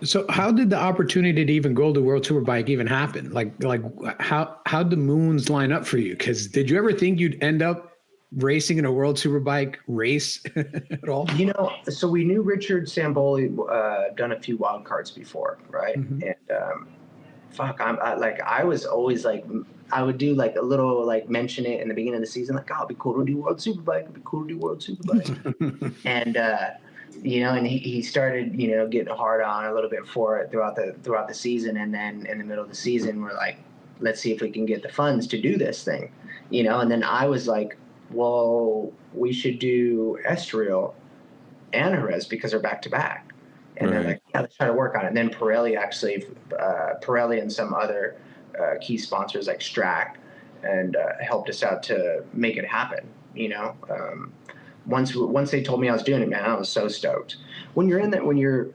So how did the opportunity to even go to World Superbike even happen? Like how'd the moons line up for you? Because did you ever think you'd end up racing in a World Superbike race at all? So we knew Richard Samboli done a few wild cards before, right? Mm-hmm. And I was always like, I would do like a little like mention it in the beginning of the season, like, oh, it'd be cool to do World Superbike. It'd be cool to do World Superbike. And and he started, getting hard on a little bit for it throughout the season, and then in the middle of the season, we're like, let's see if we can get the funds to do this thing, And then I was like, well, we should do Estoril and Jerez because they're back to back. And they're like, yeah, let's try to work on it. And then Pirelli and some other key sponsors like Strack and helped us out to make it happen. Once they told me I was doing it, man, I was so stoked. When you're in that, when you're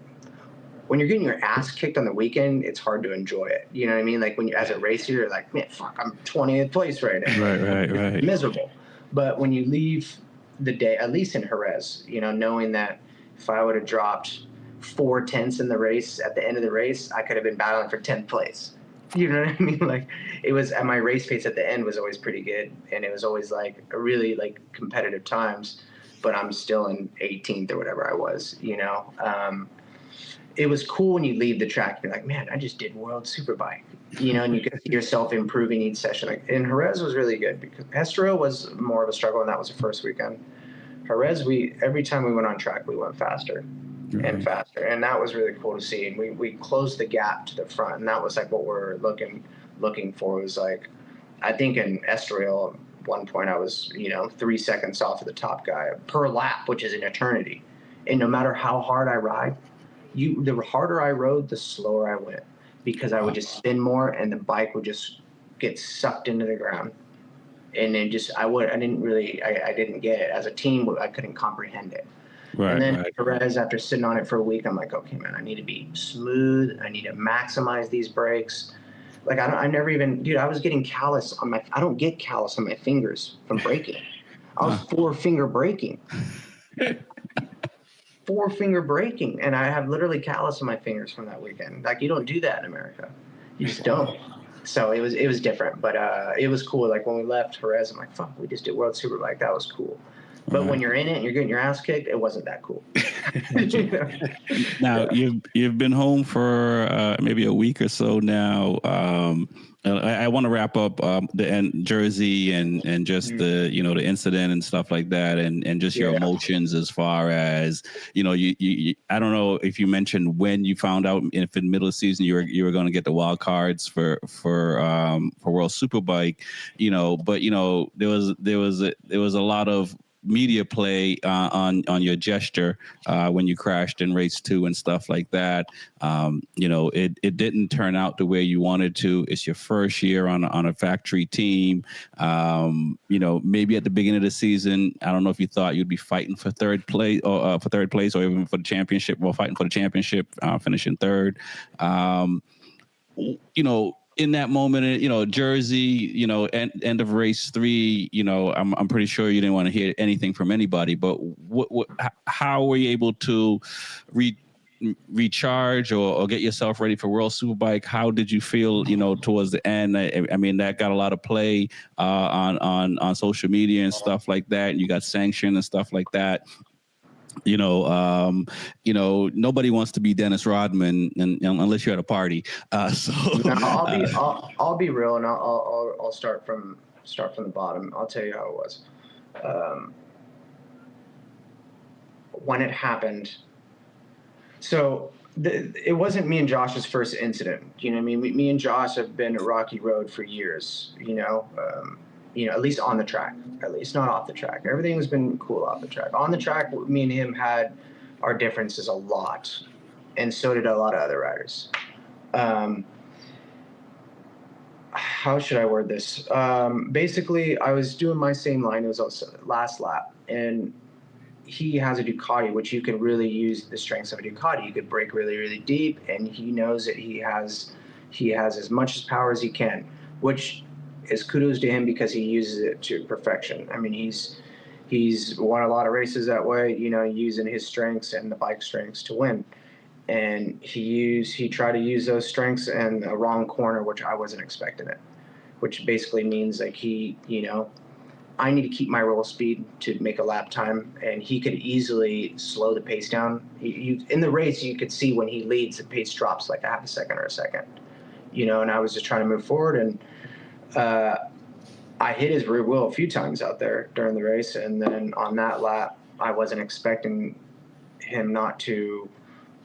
getting your ass kicked on the weekend, it's hard to enjoy it. You know what I mean? Like when you, as a racer, you're like, man, fuck, I'm 20th place right now. Right. Miserable. But when you leave the day, at least in Jerez, knowing that if I would have dropped 4/10 in the race at the end of the race, I could have been battling for 10th place. You know what I mean? Like it was, and my race pace at the end was always pretty good, and it was always like a really like competitive times. But I'm still in 18th or whatever I was. It was cool when you leave the track. You're like, man, I just did World Superbike. And you could see yourself improving each session. Like, and Jerez was really good because Estoril was more of a struggle, and that was the first weekend. Jerez, every time we went on track, we went faster and faster, and that was really cool to see. And we closed the gap to the front, and that was like what we're looking for. Was like, I think in Estoril, at one point I was 3 seconds off of the top guy per lap, which is an eternity. And no matter how hard I ride, the harder I rode, the slower I went, because I would just spin more and the bike would just get sucked into the ground. And then I didn't get it. As a team, I couldn't comprehend it. Right, and then Perez, after sitting on it for a week, I'm like, okay, man, I need to be smooth. I need to maximize these brakes. Like I never even, dude, I was getting callus on I don't get callus on my fingers from braking. I was 4-finger braking. 4-finger braking, and I have literally callus on my fingers from that weekend. Like you don't do that in America, you just don't. So it was different, but it was cool. Like when we left Jerez, I'm like, fuck, we just did World Superbike. That was cool. But when you're in it and you're getting your ass kicked, it wasn't that cool. Now you've been home for maybe a week or so now. I want to wrap up the Jersey and just the the incident and stuff like that, and just your emotions as far as you I don't know if you mentioned when you found out if in the middle of the season you were going to get the wild cards for World Superbike, but there was a lot of media play on your gesture when you crashed in race 2 and stuff like that. It didn't turn out the way you wanted to. It's your first year on a factory team. Maybe at the beginning of the season, I don't know if you thought you'd be fighting for third place or even for the championship. Well, fighting for the championship, finishing third. In that moment, Jersey, end of race 3, I'm pretty sure you didn't want to hear anything from anybody. But how were you able to recharge or get yourself ready for World Superbike? How did you feel, towards the end? I mean, that got a lot of play on social media and stuff like that. And you got sanctioned and stuff like that. Nobody wants to be Dennis Rodman unless you're at a party. I'll be real, and I'll start from the bottom. I'll tell you how it was. When it happened, so it wasn't me and Josh's first incident. You know what I mean? Me and Josh have been at Rocky Road for years. At least on the track, at least not off the track. Everything has been cool off the track. On the track, me and him had our differences a lot, and so did a lot of other riders. How should I word this? Basically, I was doing my same line. It was also last lap, and he has a Ducati, which you can really use the strengths of a Ducati. You could brake really, really deep, and he knows that he has as much power as he can, which is kudos to him because he uses it to perfection. I mean, he's won a lot of races that way, using his strengths and the bike strengths to win. and he tried to use those strengths in a wrong corner, which I wasn't expecting it. Which basically means like I need to keep my roll speed to make a lap time, and he could easily slow the pace down. In the race, you could see when he leads, the pace drops like a half a second or a second, and I was just trying to move forward, and I hit his rear wheel a few times out there during the race, and then on that lap, I wasn't expecting him not to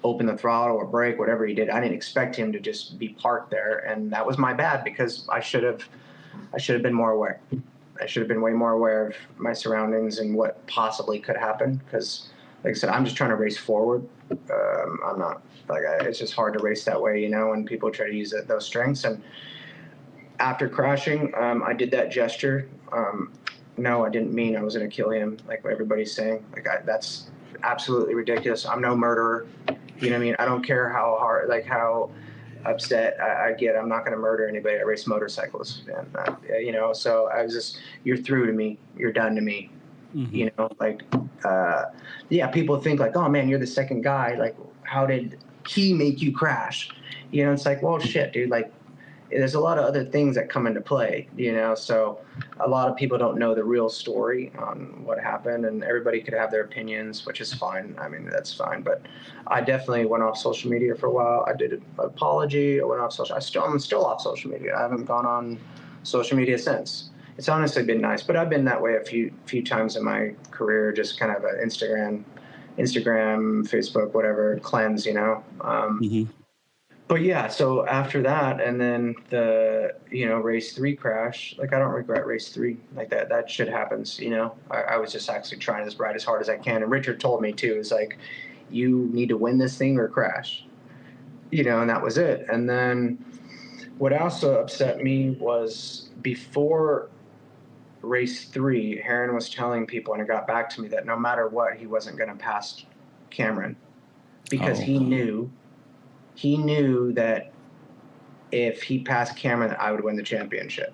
open the throttle or brake, whatever he did. I didn't expect him to just be parked there, and that was my bad because I should have been more aware. I should have been way more aware of my surroundings and what possibly could happen. Because, like I said, I'm just trying to race forward. I'm not it's just hard to race that way, when people try to use those strengths. And after crashing, I did that gesture. No, I didn't mean I was going to kill him, like what everybody's saying. That's absolutely ridiculous. I'm no murderer. You know what I mean? I don't care how hard, how upset I get. I'm not going to murder anybody. I race motorcycles, and so I was just, you're through to me. You're done to me. People think like, oh man, you're the second guy. Like, how did he make you crash? It's like, well, shit, dude. Like, there's a lot of other things that come into play, so a lot of people don't know the real story on what happened, and everybody could have their opinions, which is fine. I mean, that's fine. But I definitely went off social media for a while. I did an apology. I went off social. I'm still off social media. I haven't gone on social media since. It's honestly been nice, but I've been that way a few times in my career, just kind of an Instagram, Facebook, whatever, cleanse, But yeah, so after that, and then the, race 3 crash, I don't regret race 3. That shit happens, I was just actually trying to ride as hard as I can. And Richard told me too, is like, you need to win this thing or crash, and that was it. And then what also upset me was before race 3, Heron was telling people, and it got back to me, that no matter what, he wasn't going to pass Cameron because he knew that if he passed Cameron, I would win the championship.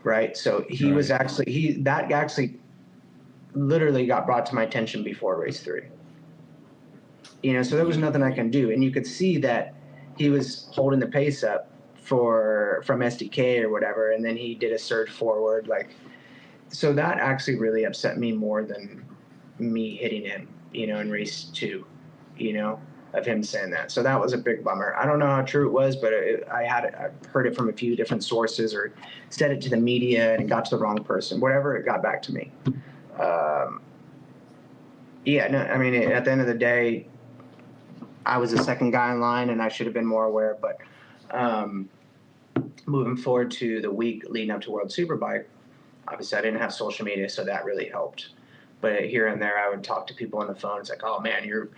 Right. So he was actually, that actually literally got brought to my attention before race 3. So there was nothing I can do. And you could see that he was holding the pace up from SDK or whatever. And then he did a surge forward. So that actually really upset me more than me hitting him, in race 2, of him saying that. So that was a big bummer. I don't know how true it was, but I heard it from a few different sources, or said it to the media and it got to the wrong person. Whatever, it got back to me. At the end of the day, I was the second guy in line and I should have been more aware. But moving forward to the week leading up to World Superbike, obviously I didn't have social media, so that really helped. But here and there, I would talk to people on the phone. It's like, oh man, your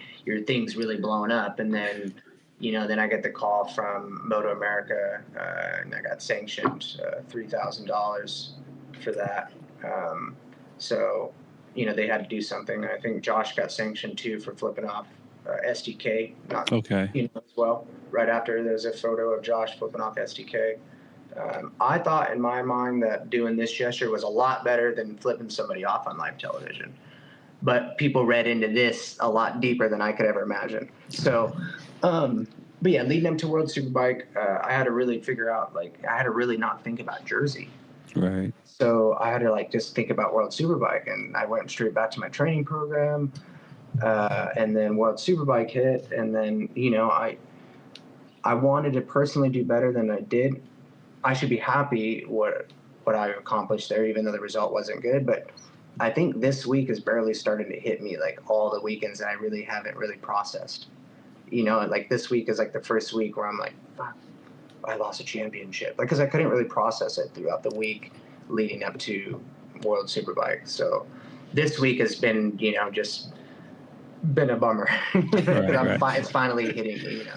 thing's really blowing up. And then, then I get the call from MotoAmerica, and I got sanctioned $3,000 for that. So, they had to do something. I think Josh got sanctioned too for flipping off SDK. As well. Right after, there's a photo of Josh flipping off SDK. I thought in my mind that doing this gesture was a lot better than flipping somebody off on live television. But people read into this a lot deeper than I could ever imagine. So, but yeah, leading up to World Superbike, I had to really figure out, I had to really not think about Jersey. Right. So I had to just think about World Superbike, and I went straight back to my training program. And then World Superbike hit, and then, I wanted to personally do better than I did. I should be happy what I accomplished there, even though the result wasn't good. But I think this week is barely starting to hit me, all the weekends that I really haven't really processed. This week is the first week where I'm like, fuck, I lost a championship. Because I couldn't really process it throughout the week leading up to World Superbike. So this week has been, just been a bummer. It's finally hitting me.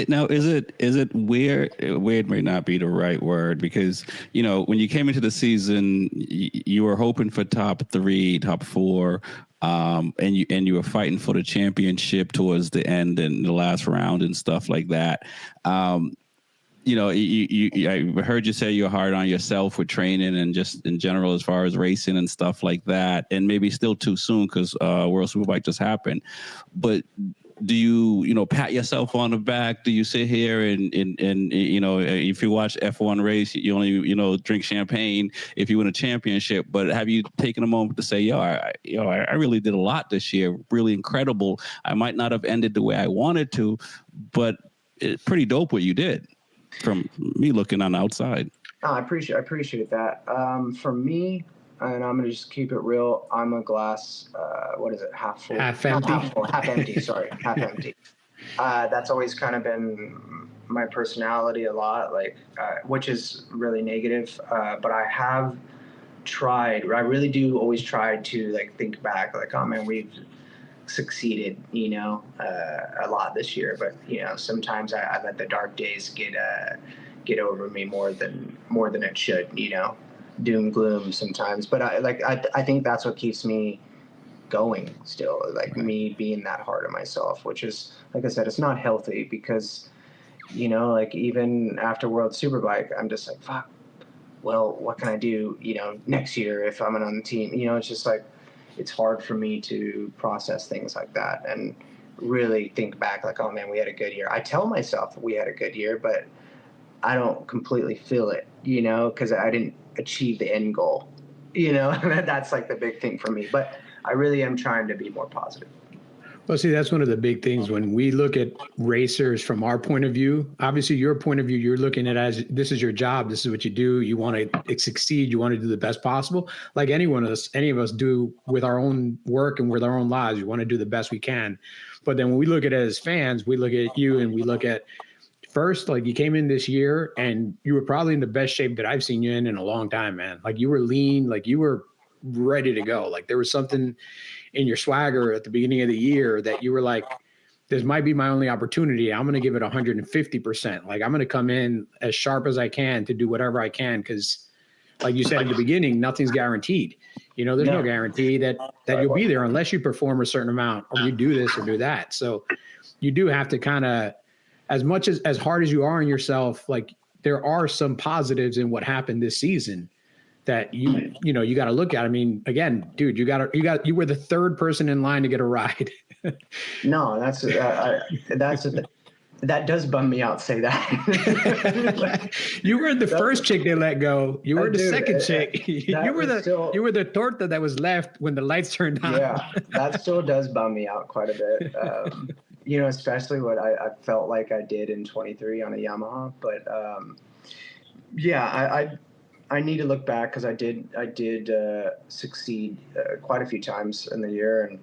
Now, is it weird? Weird may not be the right word, because when you came into the season, you were hoping for top 3, top 4, and you were fighting for the championship towards the end and the last round and stuff like that. I heard you say you're hard on yourself with training and just in general as far as racing and stuff like that, and maybe still too soon because World Superbike just happened. But do you pat yourself on the back? Do you sit here and if you watch F1 race, you only drink champagne if you win a championship? But have you taken a moment to say, I really did a lot this year, really incredible. I might not have ended the way I wanted to, but it's pretty dope what you did from me looking on the outside. Oh, I appreciate that. For me, and I'm gonna just keep it real, I'm a glass, what is it, half full? Half empty. Not half full, half empty, sorry, half empty. That's always kind of been my personality a lot, which is really negative. But I have tried, I really do always try to think back, oh man, we've succeeded, a lot this year. But sometimes I let the dark days get over me more than it should, doom gloom sometimes. But I think that's what keeps me going still, me being that hard on myself, which is, like I said, it's not healthy because even after World Superbike, I'm just fuck, well, what can I do next year if I'm on the team? It's just it's hard for me to process things like that and really think back oh man, we had a good year. I tell myself we had a good year, but I don't completely feel it, because I didn't achieve the end goal, that's the big thing for me. But I really am trying to be more positive. Well, see, that's one of the big things when we look at racers from our point of view. Obviously, your point of view, you're looking at as this is your job. This is what you do. You want to succeed. You want to do the best possible. Like any of us do with our own work and with our own lives. We want to do the best we can. But then when we look at it as fans, we look at you and we look at first, you came in this year and you were probably in the best shape that I've seen you in a long time, man. You were lean, you were ready to go. There was something in your swagger at the beginning of the year that you were this might be my only opportunity. I'm going to give it 150%. I'm going to come in as sharp as I can to do whatever I can. Cause like you said at the beginning, nothing's guaranteed. There's no guarantee that you'll be there unless you perform a certain amount or you do this or do that. So you do have to kind of, as much as hard as you are on yourself, there are some positives in what happened this season that you got to look at. I mean, again, dude, you were the third person in line to get a ride. No, that does bum me out. Say that. You were the first chick they let go. You were the second chick. You were the torta that was left when the lights turned on. Yeah, that still does bum me out quite a bit. Especially what I felt like I did in 23 on a Yamaha. But I need to look back because I did succeed quite a few times in the year, and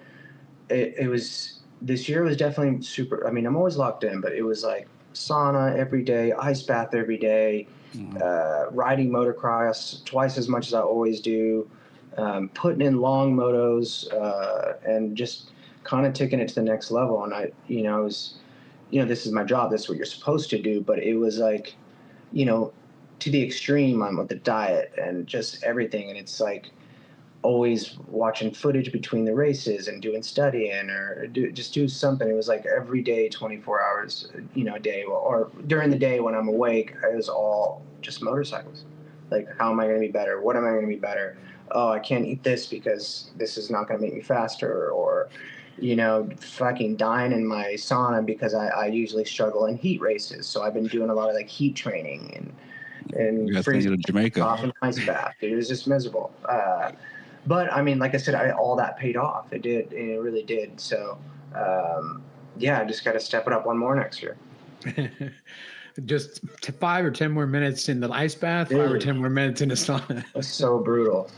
this year was definitely super. I mean, I'm always locked in, but it was sauna every day, ice bath every day, riding motocross twice as much as I always do, putting in long motos, and just kind of taking it to the next level. And I was, this is my job. This is what you're supposed to do. But it was to the extreme on with the diet and just everything. And it's always watching footage between the races and doing studying or do something. It was every day, 24 hours, a day, or during the day when I'm awake, it was all just motorcycles. How am I going to be better? What am I going to be better? Oh, I can't eat this because this is not going to make me faster, or fucking dying in my sauna because I usually struggle in heat races. So I've been doing a lot of heat training and freezing Jamaica off in ice bath. It was just miserable. But I mean, like I said, all that paid off. It did. It really did. So, I just got to step it up one more next year. Just 5 or 10 more minutes in the ice bath, 5 or 10 more minutes in the sauna. It's so brutal.